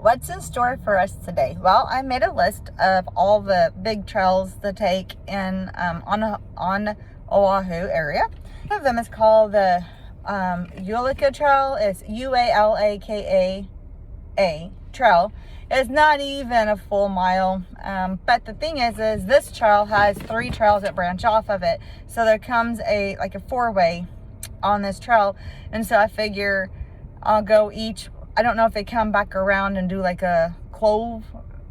what's in store for us today? Well, I made a list of all the big trails to take in on Oahu area. One of them is called the Ulaka Trail. It's Ualaka trail. It's not even a full mile, but the thing is this trail has 3 trails that branch off of it. So there comes a 4-way on this trail, and so I figure I'll go each. I don't know if they come back around and do like a clove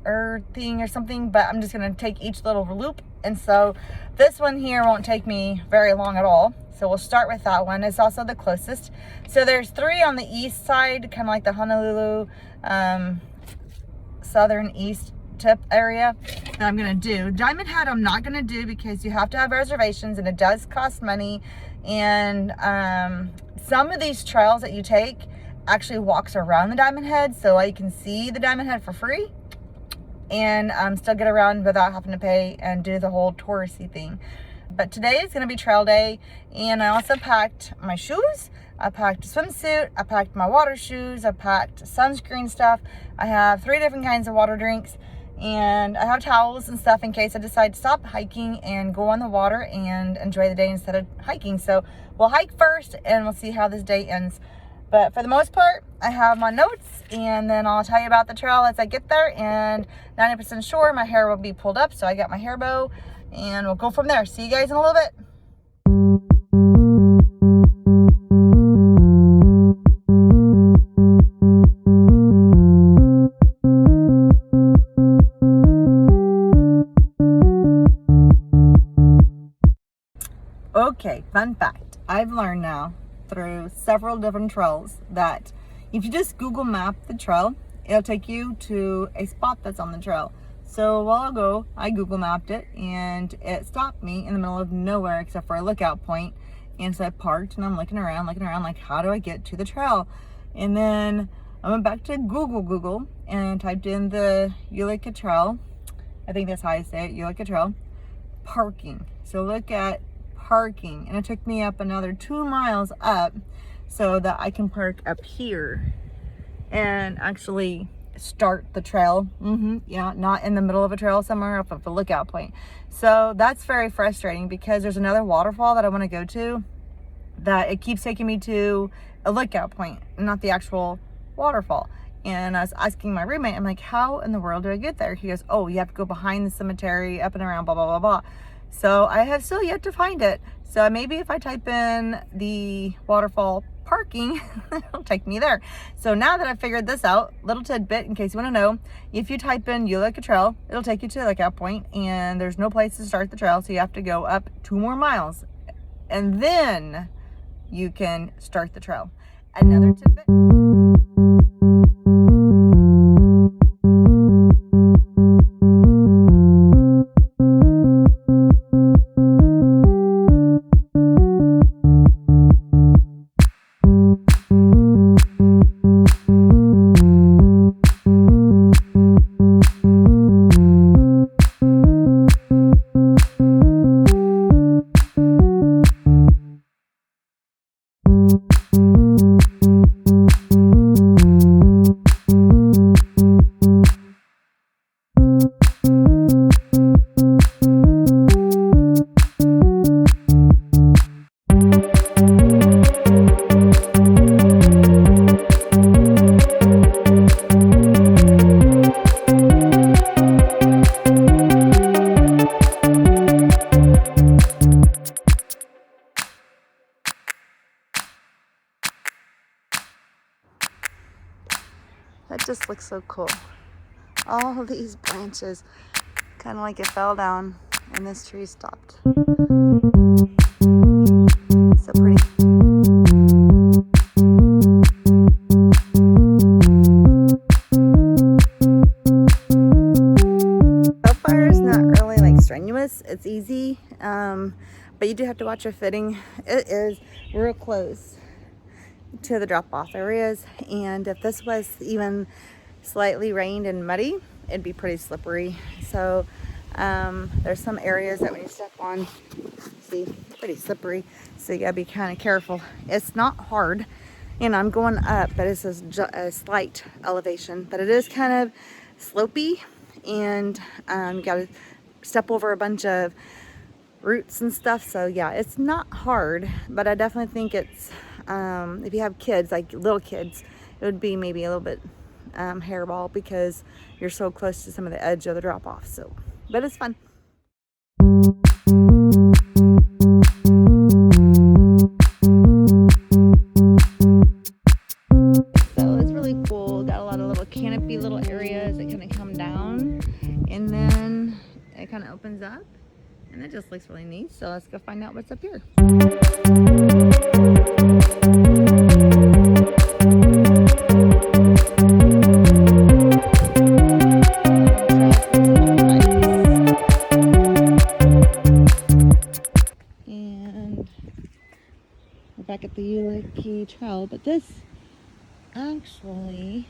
or thing or something, but I'm just gonna take each little loop, and so this one here won't take me very long at all. So we'll start with that one. It's also the closest. So there's 3 on the east side, kind of like the Honolulu southern east tip area that I'm gonna do. Diamond Head I'm not gonna do because you have to have reservations and it does cost money, and some of these trails that you take actually walks around the Diamond Head, so you can see the Diamond Head for free and still get around without having to pay and do the whole touristy thing. But today is going to be trail day, and I also packed my shoes, I packed a swimsuit, I packed my water shoes, I packed sunscreen stuff, I have 3 different kinds of water drinks, and I have towels and stuff in case I decide to stop hiking and go on the water and enjoy the day instead of hiking. So we'll hike first and we'll see how this day ends. But for the most part, I have my notes, and then I'll tell you about the trail as I get there, and 90% sure my hair will be pulled up, so I got my hair bow, and we'll go from there. See you guys in a little bit. Okay, fun fact. I've learned now through several different trails that if you just Google map the trail, it'll take you to a spot that's on the trail. So a while ago, I Google mapped it and it stopped me in the middle of nowhere except for a lookout point. And so I parked and I'm looking around like, how do I get to the trail? And then I went back to Google and typed in the Ulaka Trail. I think that's how I say it, Ulaka Trail. Parking. So look at parking, and it took me up another 2 miles up so that I can park up here and actually start the trail. Yeah, not in the middle of a trail somewhere off of a lookout point. So that's very frustrating because there's another waterfall that I want to go to that it keeps taking me to a lookout point, not the actual waterfall. And I was asking my roommate, I'm like, how in the world do I get there? He goes, oh, you have to go behind the cemetery, up and around, blah, blah, blah, blah. So I have still yet to find it. So maybe if I type in the waterfall parking, it'll take me there. So now that I've figured this out, little tidbit in case you want to know, if you type in Ulaka Trail, it'll take you to the lookout point, and there's no place to start the trail, so you have to go up 2 more miles, and then you can start the trail. Another tidbit. That just looks so cool. All these branches, kind of like it fell down and this tree stopped. So pretty. So far it's not really like strenuous, it's easy, but you do have to watch your footing. It is real close to the drop-off areas, and if this was even slightly rained and muddy, it'd be pretty slippery. So there's some areas that when you step on, see, pretty slippery, so you gotta be kind of careful. It's not hard, And I'm going up, but it's a slight elevation, but it is kind of slopey, and you gotta step over a bunch of roots and stuff. So yeah, it's not hard, but I definitely think it's if you have kids, like little kids, it would be maybe a little bit hairball, because you're so close to some of the edge of the drop off. So, but it's fun. So it's really cool. Got a lot of little canopy little areas that kind of come down, and then it kind of opens up, and it just looks really neat. So let's go find out what's up here. And we're back at the Uliki Trail, but this actually,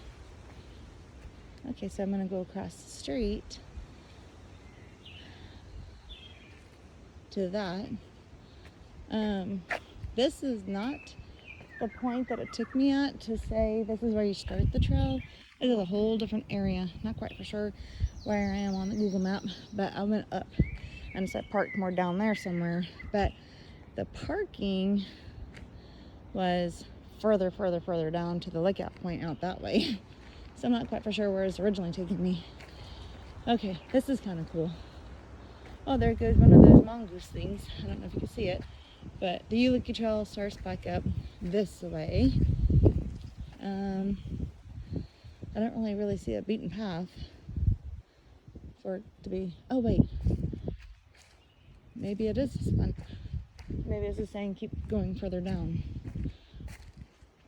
okay, so I'm gonna go across the street to that. This is not the point that it took me at to say this is where you start the trail. It is a whole different area. Not quite for sure where I am on the Google map, but I went up and so I parked more down there somewhere. But the parking was further down to the lookout point out that way. So I'm not quite for sure where it's originally taking me. Okay, this is kind of cool. Oh, there goes one of those mongoose things. I don't know if you can see it, but the Uliki Trail starts back up this way. I don't really see a beaten path for it to be. Oh wait, maybe it is this one. Maybe it's just saying keep going further down.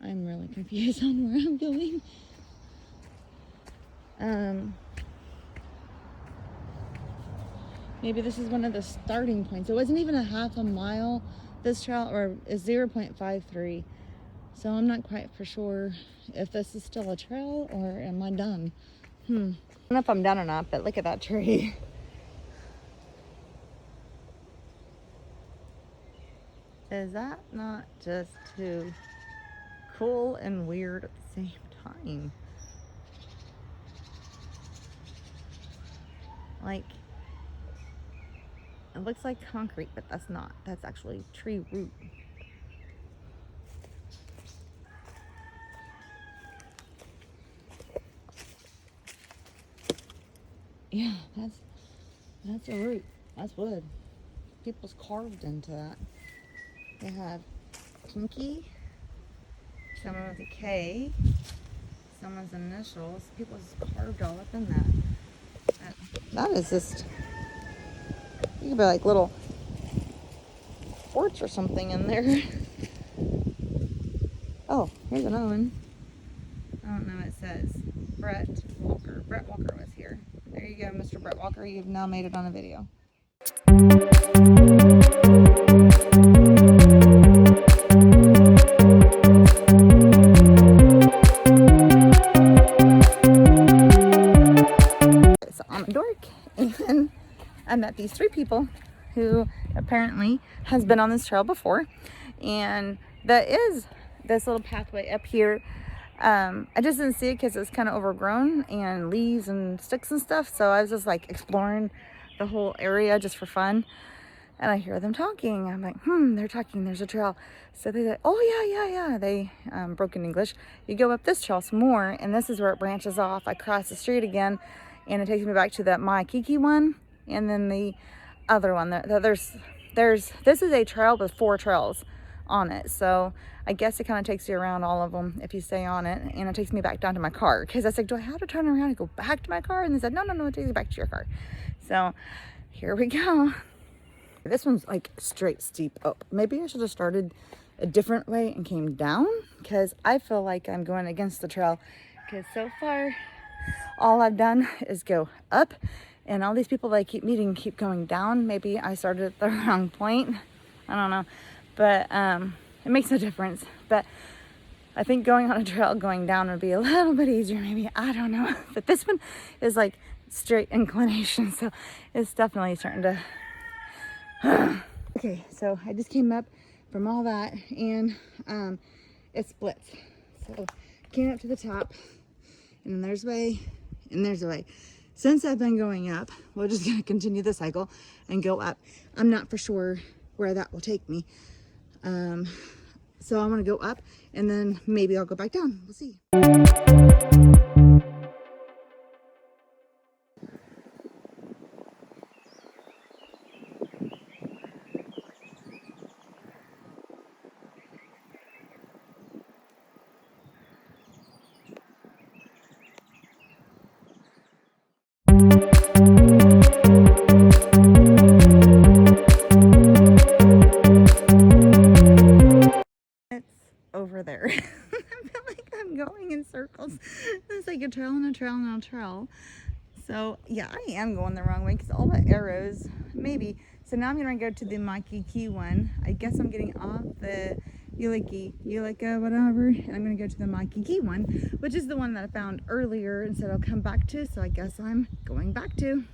I'm really confused on where I'm going. Maybe this is one of the starting points. It wasn't even a half a mile, this trail, or is 0.53. So I'm not quite for sure if this is still a trail or am I done. I don't know if I'm done or not, but look at that tree. Is that not just too cool and weird at the same time? Like, it looks like concrete, but that's not. That's actually tree root. Yeah, that's a root. That's wood. People's carved into that. They have pinky, someone with a K, someone's initials. People's carved all up in that. That is just, you could be like little forts or something in there. Oh, here's another one. I don't know what it says. Brett Walker. Brett Walker was here. There you go, Mr. Brett Walker. You've now made it on a video. So I'm a dork, and I met these three people who apparently has been on this trail before, and that is this little pathway up here. I just didn't see it because it was kind of overgrown and leaves and sticks and stuff, so I was just like exploring the whole area just for fun, and I hear them talking. I'm like, they're talking, there's a trail. So they said, oh yeah, they broken English, you go up this trail some more, and this is where it branches off. I cross the street again, and it takes me back to that Maikiki one, and then the other one. This is a trail with 4 trails on it, so I guess it kind of takes you around all of them if you stay on it, and it takes me back down to my car, because I was like, do I have to turn around and go back to my car? And they said, no, it takes you back to your car. So here we go. This one's like straight steep up. Maybe I should have started a different way and came down, because I feel like I'm going against the trail, because so far all I've done is go up, and all these people that I keep meeting keep going down. Maybe I started at the wrong point, I don't know, but it makes no difference. But I think going on a trail going down would be a little bit easier, maybe, I don't know. But this one is like straight inclination, so it's definitely starting to okay, so I just came up from all that, and it splits. So came up to the top, and then there's a way, and there's a way. Since I've been going up, we're just gonna continue the cycle and go up. I'm not for sure where that will take me. So I'm gonna go up, and then maybe I'll go back down. We'll see. Over there. I feel like I'm going in circles. It's like a trail and a trail and a trail. So yeah, I am going the wrong way because all the arrows, maybe. So now I'm gonna go to the Makiki one. I guess I'm getting off the Ulika, whatever, and I'm gonna go to the Makiki one, which is the one that I found earlier and said I'll come back to. So I guess I'm going back to.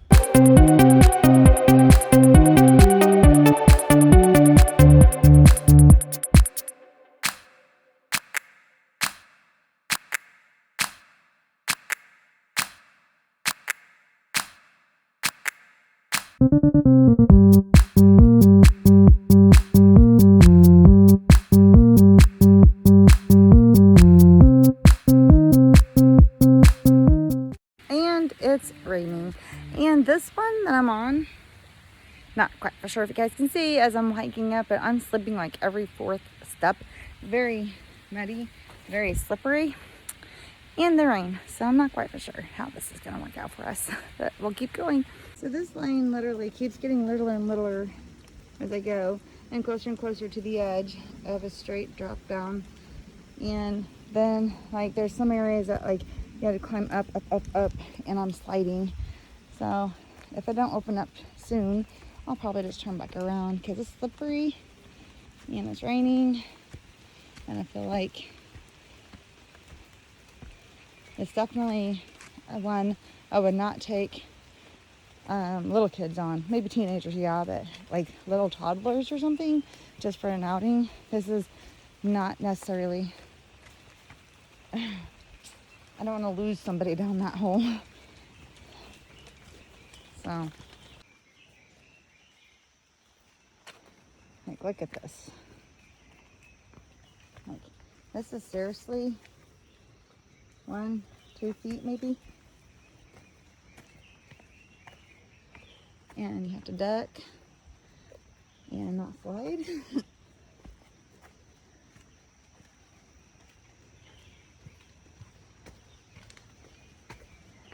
And it's raining. And this one that I'm on, not quite for sure if you guys can see as I'm hiking up, but I'm slipping like every fourth step. Very muddy, very slippery, and the rain. So I'm not quite for sure how this is gonna work out for us, but we'll keep going. So this lane literally keeps getting littler and littler as I go, and closer to the edge of a straight drop down. And then like there's some areas that like you have to climb up, and I'm sliding. So if I don't open up soon, I'll probably just turn back around because it's slippery and it's raining, and I feel like it's definitely one I would not take little kids on. Maybe teenagers, yeah, but like little toddlers or something, just for an outing. This is not necessarily, I don't want to lose somebody down that hole. So, like, look at this. Like, this is seriously 1-2 feet maybe. And you have to duck and not slide.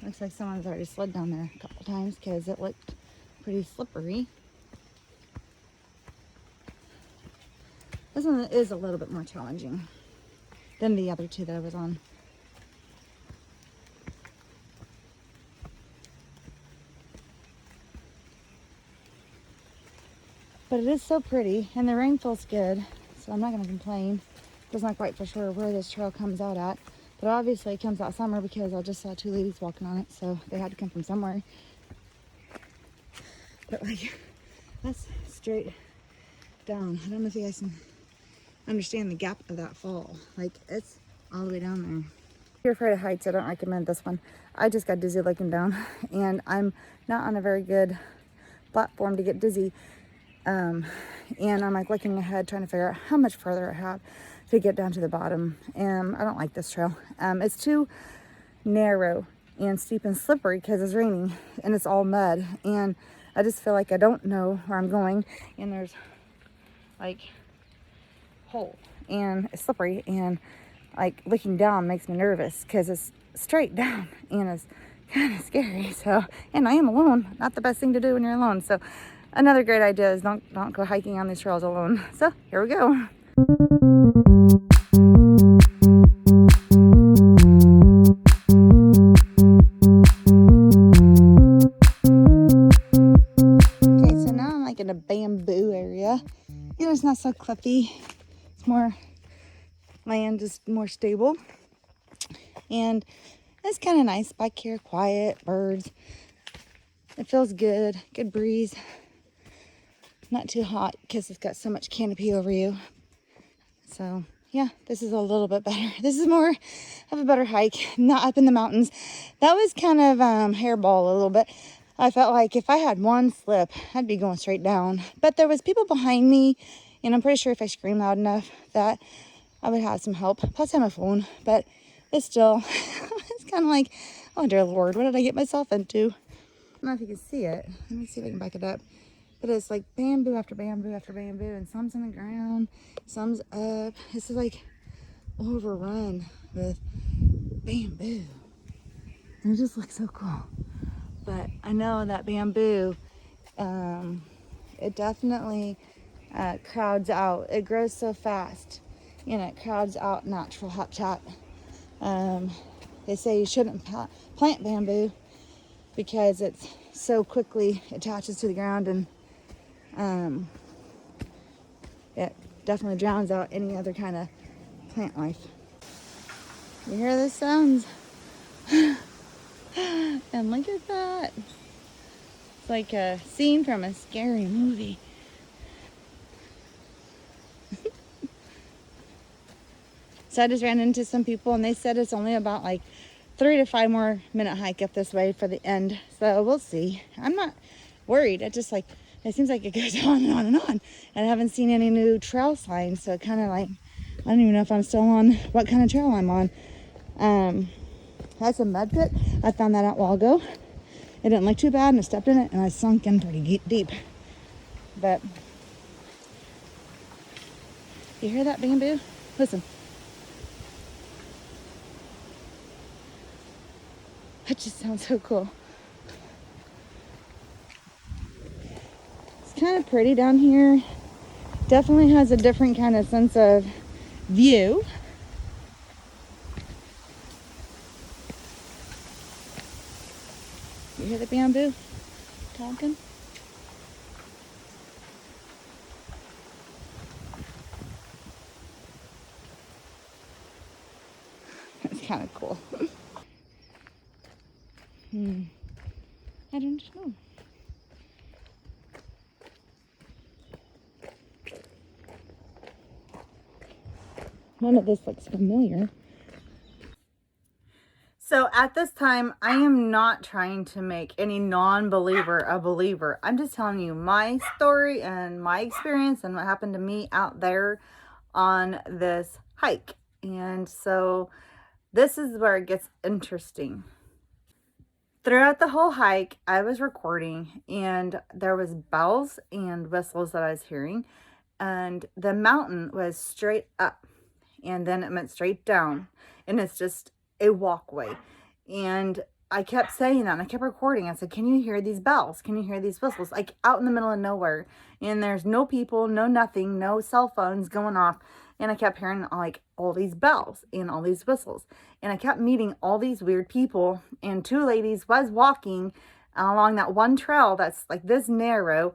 Looks like someone's already slid down there a couple times because it looked pretty slippery. This one is a little bit more challenging than the other two that I was on. But it is so pretty, and the rain feels good, so I'm not going to complain. Just not quite for sure where this trail comes out at. But obviously it comes out somewhere because I just saw 2 ladies walking on it, so they had to come from somewhere. But like, that's straight down. I don't know if you guys can understand the gap of that fall. Like, it's all the way down there. If you're afraid of heights, I don't recommend this one. I just got dizzy looking down, and I'm not on a very good platform to get dizzy. And I'm like looking ahead, trying to figure out how much further I have to get down to the bottom. And I don't like this trail. It's too narrow and steep and slippery because it's raining and it's all mud. And I just feel like I don't know where I'm going. And there's like hole and it's slippery, and like looking down makes me nervous because it's straight down and it's kind of scary. So, and I am alone. Not the best thing to do when you're alone. So another great idea is don't go hiking on these trails alone. So here we go. Okay, so now I'm like in a bamboo area. You know, it's not so cliffy. It's more land, just more stable. And it's kind of nice back here, quiet, birds. It feels good, good breeze. Not too hot because it's got so much canopy over you. So yeah, this is a little bit better. This is more of a better hike, not up in the mountains. That was kind of hairball a little bit. I felt like if I had one slip, I'd be going straight down. But there was people behind me, and I'm pretty sure if I screamed loud enough that I would have some help. Plus I have my phone, but it's still, it's kind of like, oh dear Lord, what did I get myself into? I don't know if you can see it. Let me see if I can back it up. But it's like bamboo after bamboo after bamboo, and some's on the ground, some's up. This is like overrun with bamboo. And it just looks so cool. But I know that bamboo, it definitely crowds out. It grows so fast, and it crowds out natural habitat. They say you shouldn't plant bamboo because it's so quickly attaches to the ground, and it definitely drowns out any other kind of plant life. You hear the sounds? And look at that. It's like a scene from a scary movie. So I just ran into some people, and they said it's only about like 3 to 5 more minute hike up this way for the end. So we'll see. I'm not worried. It just like, it seems like it goes on and on and on. And I haven't seen any new trail signs. So it kind of like, I don't even know if I'm still on what kind of trail I'm on. That's a mud pit. I found that out a while ago. It didn't look too bad, and I stepped in it, and I sunk in pretty deep. But you hear that bamboo? Listen. That just sounds so cool. It's kind of pretty down here. Definitely has a different kind of sense of view. You hear the bamboo talking? It's kind of cool. I don't know. None of this looks familiar. So at this time, I am not trying to make any non-believer a believer. I'm just telling you my story and my experience and what happened to me out there on this hike. And so this is where it gets interesting. Throughout the whole hike, I was recording, and there was bells and whistles that I was hearing, and the mountain was straight up, and then it went straight down, and it's just a walkway. And I kept saying that, and I kept recording. I said, can you hear these bells? Can you hear these whistles? Like out in the middle of nowhere, and there's no people, no nothing, no cell phones going off. And I kept hearing like all these bells and all these whistles. And I kept meeting all these weird people. And 2 ladies was walking along that one trail that's like this narrow.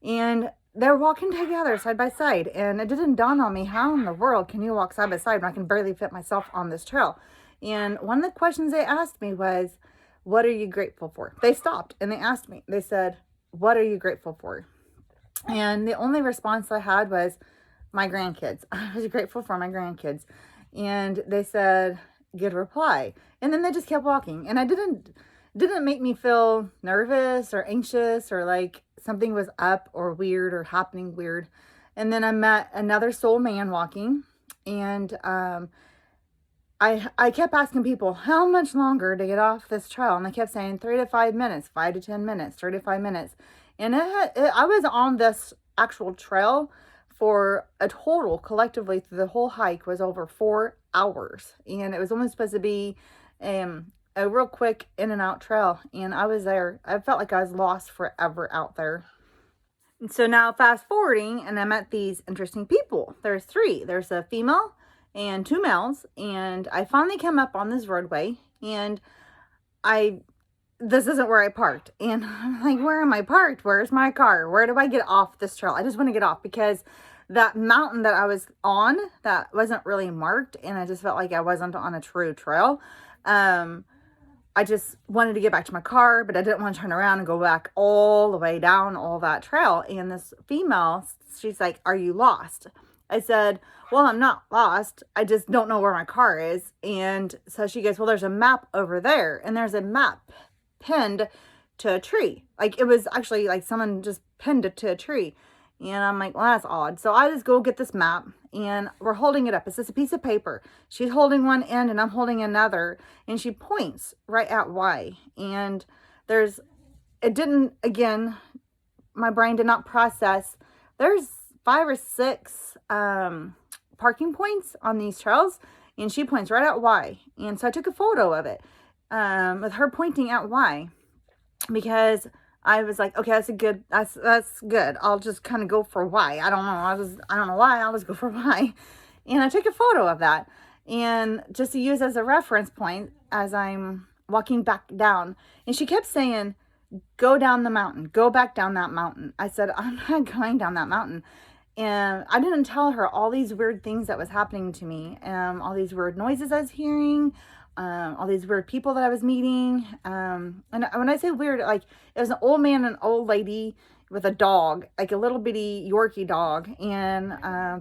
And they're walking together side by side. And it didn't dawn on me, how in the world can you walk side by side when I can barely fit myself on this trail? And one of the questions they asked me was, what are you grateful for? They stopped and they asked me, they said, what are you grateful for? And the only response I had was, my grandkids. I was grateful for my grandkids. And they said, good reply. And then they just kept walking. And I didn't make me feel nervous or anxious or like something was up or weird or happening weird. And then I met another soul man walking. And I kept asking people, how much longer to get off this trail? And they kept saying 3 to 5 minutes, 5 to 10 minutes, 3 to 5 minutes. And I was on this actual trail for a total collectively through the whole hike was over 4 hours. And it was only supposed to be a real quick in and out trail. And I was there. I felt like I was lost forever out there. And so now fast forwarding, and I met these interesting people. There's 3. There's a female and 2 males. And I finally came up on this roadway, and this isn't where I parked. And I'm like, where am I parked? Where's my car? Where do I get off this trail? I just want to get off because that mountain that I was on, that wasn't really marked. And I just felt like I wasn't on a true trail. I just wanted to get back to my car, but I didn't want to turn around and go back all the way down all that trail. And this female, she's like, are you lost? I said, well, I'm not lost. I just don't know where my car is. And so she goes, well, there's a map over there. And there's a map pinned to a tree. Like, it was actually like someone just pinned it to a tree. And I'm like, well, that's odd. So I just go get this map and we're holding it up. It's just a piece of paper. She's holding one end and I'm holding another. And she points right at Y. And it didn't, again, my brain did not process. There's 5 or 6 parking points on these trails. And she points right at Y. And so I took a photo of it with her pointing at Y. Because I was like, okay, that's good. I'll just kind of go for Y. I don't know. I don't know why. I'll just go for Y. And I took a photo of that. And just to use as a reference point as I'm walking back down. And she kept saying, go down the mountain. Go back down that mountain. I said, I'm not going down that mountain. And I didn't tell her all these weird things that was happening to me. All these weird noises I was hearing. All these weird people that I was meeting. And when I say weird, like, it was an old man and an old lady with a dog, like a little bitty Yorkie dog. And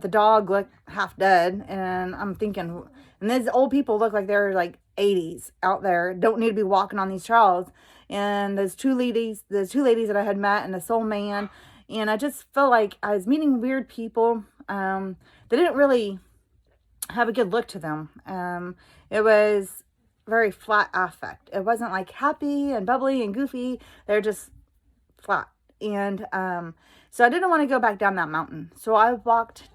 the dog looked half dead. And I'm thinking, and these old people look like they're like 80s out there, don't need to be walking on these trails. And those two ladies that I had met and this old man. And I just felt like I was meeting weird people. They didn't really have a good look to them. It was very flat affect. It wasn't like happy and bubbly and goofy. They're just flat. And so I didn't want to go back down that mountain. So I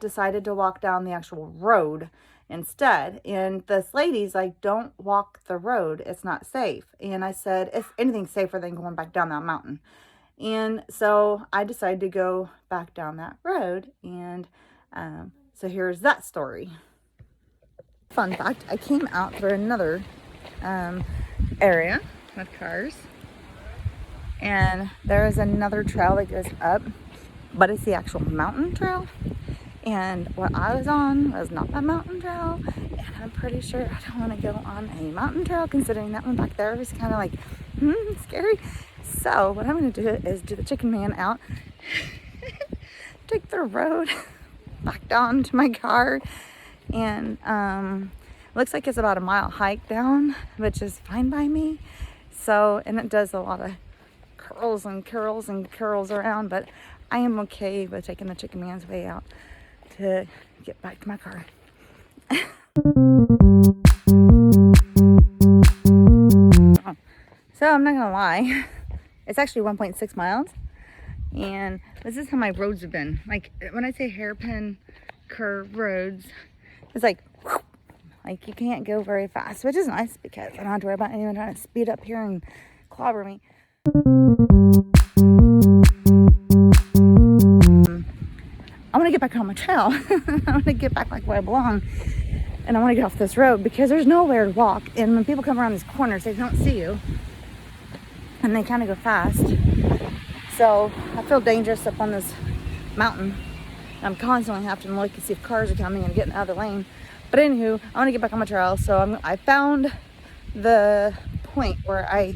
decided to walk down the actual road instead. And this lady's like, don't walk the road. It's not safe. And I said, if anything's safer than going back down that mountain. And so I decided to go back down that road. And so here's that story. Fun fact, I came out through another area with cars. And there is another trail that goes up, but it's the actual mountain trail. And what I was on was not that mountain trail. And I'm pretty sure I don't want to go on a mountain trail, considering that one back there was kind of like, scary. So what I'm going to do is do the chicken man out, take the road back down to my car. And looks like it's about a mile hike down, which is fine by me. So, and it does a lot of curls and curls and curls around, but I am okay with taking the chicken man's way out to get back to my car. So I'm not gonna lie, it's actually 1.6 miles, and this is how my roads have been. Like, when I say hairpin curve roads, it's like you can't go very fast, which is nice because I don't have to worry about anyone trying to speed up here and clobber me. I want to get back on my trail. I want to get back like where I belong. And I want to get off this road because there's nowhere to walk. And when people come around these corners, they don't see you. And they kind of go fast. So I feel dangerous up on this mountain. I'm constantly having to look and see if cars are coming and getting out of the lane. But anywho, I want to get back on my trail. So I found the point where I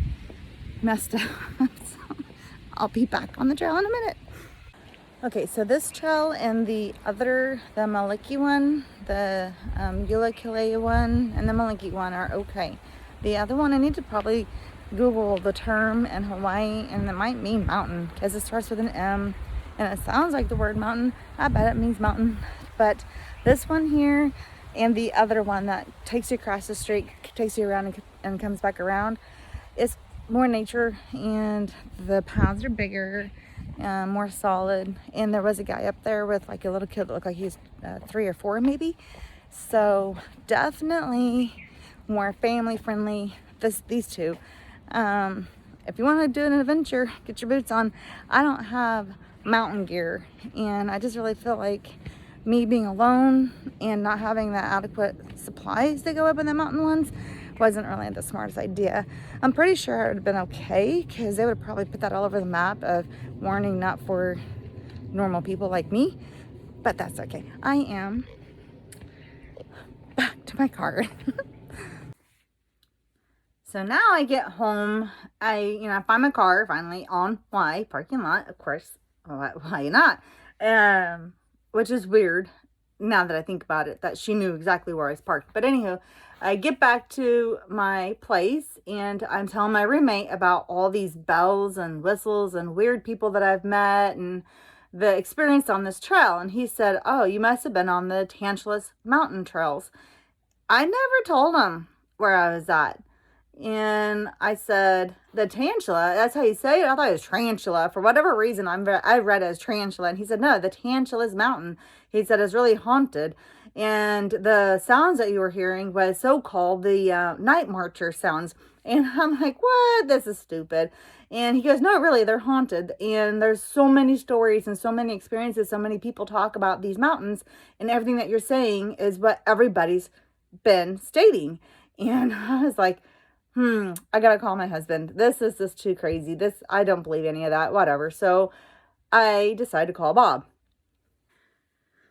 messed up. So I'll be back on the trail in a minute. Okay, so this trail and the Maliki one, the Ulikelea one, and the Maliki one are okay. The other one, I need to probably Google the term in Hawaii, and it might mean mountain because it starts with an M, and it sounds like the word mountain. I bet it means mountain. But this one here and the other one that takes you across the street, takes you around and comes back around, it's more nature, and the paths are bigger. More solid. And there was a guy up there with like a little kid that looked like he's 3 or 4 maybe. So definitely more family friendly. These two. If you want to do an adventure, get your boots on. I don't have mountain gear, and I just really feel like me being alone and not having the adequate supplies to go up in the mountain ones wasn't really the smartest idea. I'm pretty sure it would have been okay because they would have probably put that all over the map of warning not for normal people like me, but that's okay. I am back to my car. So now I get home, I find my car finally on Y parking lot, of course. Why not? Which is weird. now that I think about it, that she knew exactly where I was parked. But anywho, I get back to my place and I'm telling my roommate about all these bells and whistles and weird people that I've met and the experience on this trail. And he said, "Oh, you must have been on the Tantalus mountain trails." I never told him where I was at. And I said, the tarantula, that's how you say it? I thought it was tarantula. For whatever reason, I read it as tarantula. And he said, no, the Tantalus mountain, he said, is really haunted. And the sounds that you were hearing was so-called the night marcher sounds. And I'm like, what? This is stupid. And he goes, no, really, they're haunted. And there's so many stories and so many experiences. So many people talk about these mountains. And everything that you're saying is what everybody's been stating. And I was like, I gotta call my husband. This is just too crazy. I don't believe any of that, whatever. So I decided to call Bob.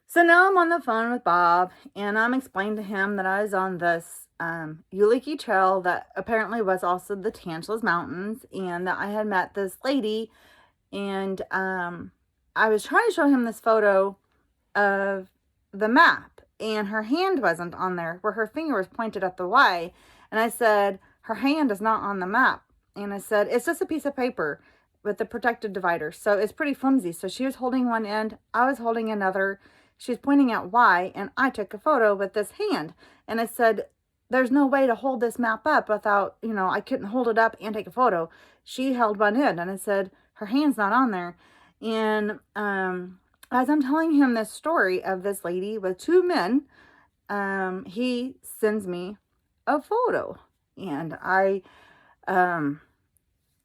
So now I'm on the phone with Bob and I'm explaining to him that I was on this Uliki Trail that apparently was also the Tantalus Mountains, and that I had met this lady, and I was trying to show him this photo of the map, and her hand wasn't on there where her finger was pointed at the Y. And I said, her hand is not on the map. And I said, it's just a piece of paper with the protective divider. So it's pretty flimsy. So she was holding one end, I was holding another. She was pointing at Y, and I took a photo with this hand. And I said, there's no way to hold this map up without, I couldn't hold it up and take a photo. She held one end, and I said, her hand's not on there. And as I'm telling him this story of this lady with two men, he sends me a photo, and I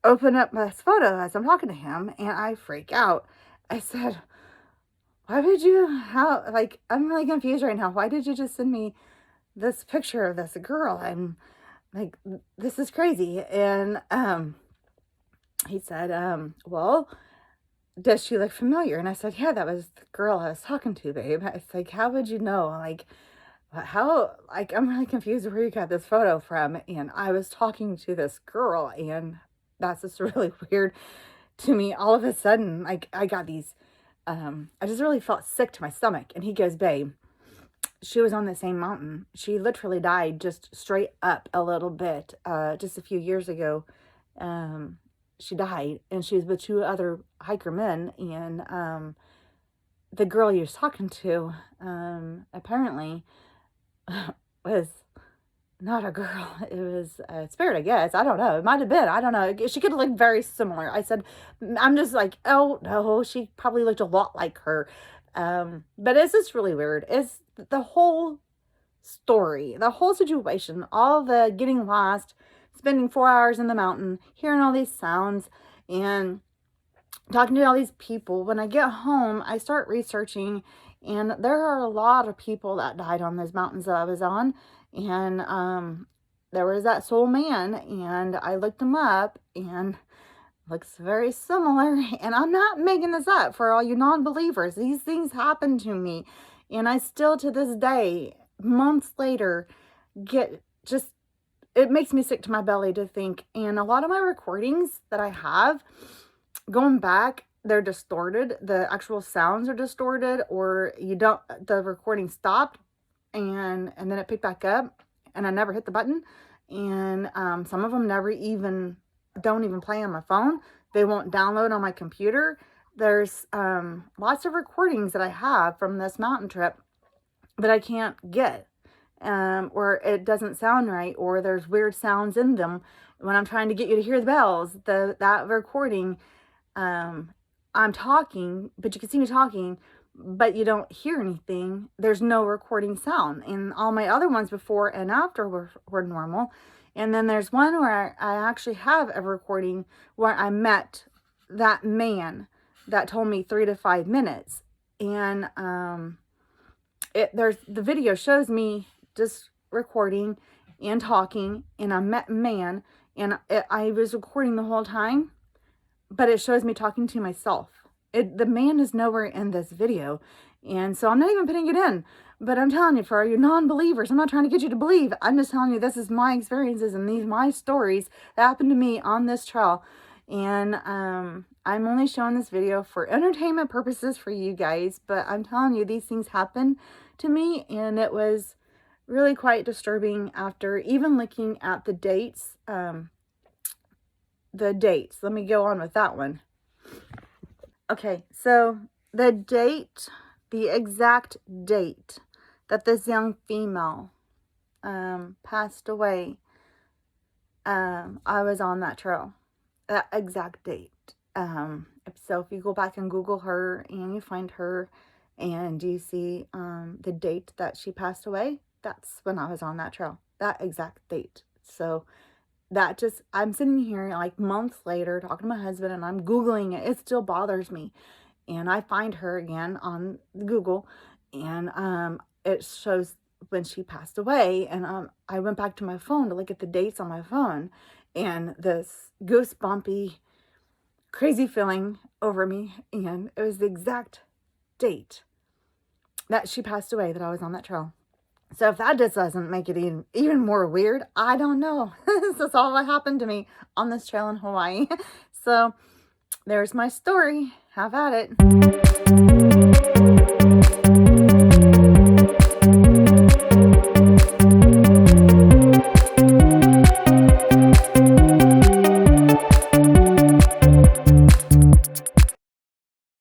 open up this photo as I'm talking to him, and I freak out. I said, I'm really confused right now. Why did you just send me this picture of this girl? I'm like, this is crazy. And he said, well, does she look familiar? And I said, yeah, that was the girl I was talking to, babe. It's like, how would you know? I'm really confused where you got this photo from. And I was talking to this girl, and that's just really weird to me. All of a sudden, I got these, I just really felt sick to my stomach. And he goes, babe, she was on the same mountain. She literally died just straight up a little bit, just a few years ago. She died, and she was with two other hiker men, and the girl he was talking to apparently was not a girl. It was a spirit, I guess. I don't know. It might have been. I don't know. She could have looked very similar. I said, I'm just like, oh, no, she probably looked a lot like her. But it's just really weird. It's the whole story, the whole situation, all the getting lost, spending 4 hours in the mountain, hearing all these sounds, and talking to all these people. When I get home, I start researching, and there are a lot of people that died on those mountains that I was on. And there was that soul man, and I looked him up, and looks very similar. And I'm not making this up for all you non-believers. These things happen to me, and I still to this day, months later, it makes me sick to my belly to think. And a lot of my recordings that I have going back, they're distorted. The actual sounds are distorted, or the recording stopped and then it picked back up, and I never hit the button. And some of them don't even play on my phone. They won't download on my computer. There's lots of recordings that I have from this mountain trip that I can't get, or it doesn't sound right, or there's weird sounds in them. When I'm trying to get you to hear the bells, that recording, I'm talking, but you can see me talking, but you don't hear anything. There's no recording sound. And all my other ones before and after were normal. And then there's one where I actually have a recording where I met that man that told me 3 to 5 minutes. And the video shows me just recording and talking, and I met a man, and I was recording the whole time, but it shows me talking to myself. The man is nowhere in this video, and so I'm not even putting it in. But I'm telling you, for you non-believers, I'm not trying to get you to believe. I'm just telling you, this is my experiences and these my stories that happened to me on this trail. And I'm only showing this video for entertainment purposes for you guys, but I'm telling you, these things happen to me, and it was really quite disturbing after even looking at the dates. Let me go on with that one. Okay, so the exact date that this young female passed away, I was on that trail. That exact date. So if you go back and Google her and you find her and you see the date that she passed away, that's when I was on that trail. That exact date. So that just, I'm sitting here like months later talking to my husband and I'm Googling it. It still bothers me. And I find her again on Google and it shows when she passed away. And I went back to my phone to look at the dates on my phone, and this goosebumpy, crazy feeling over me. And it was the exact date that she passed away that I was on that trail. So if that just doesn't make it even more weird, I don't know. This is all that happened to me on this trail in Hawaii. So there's my story. Have at it.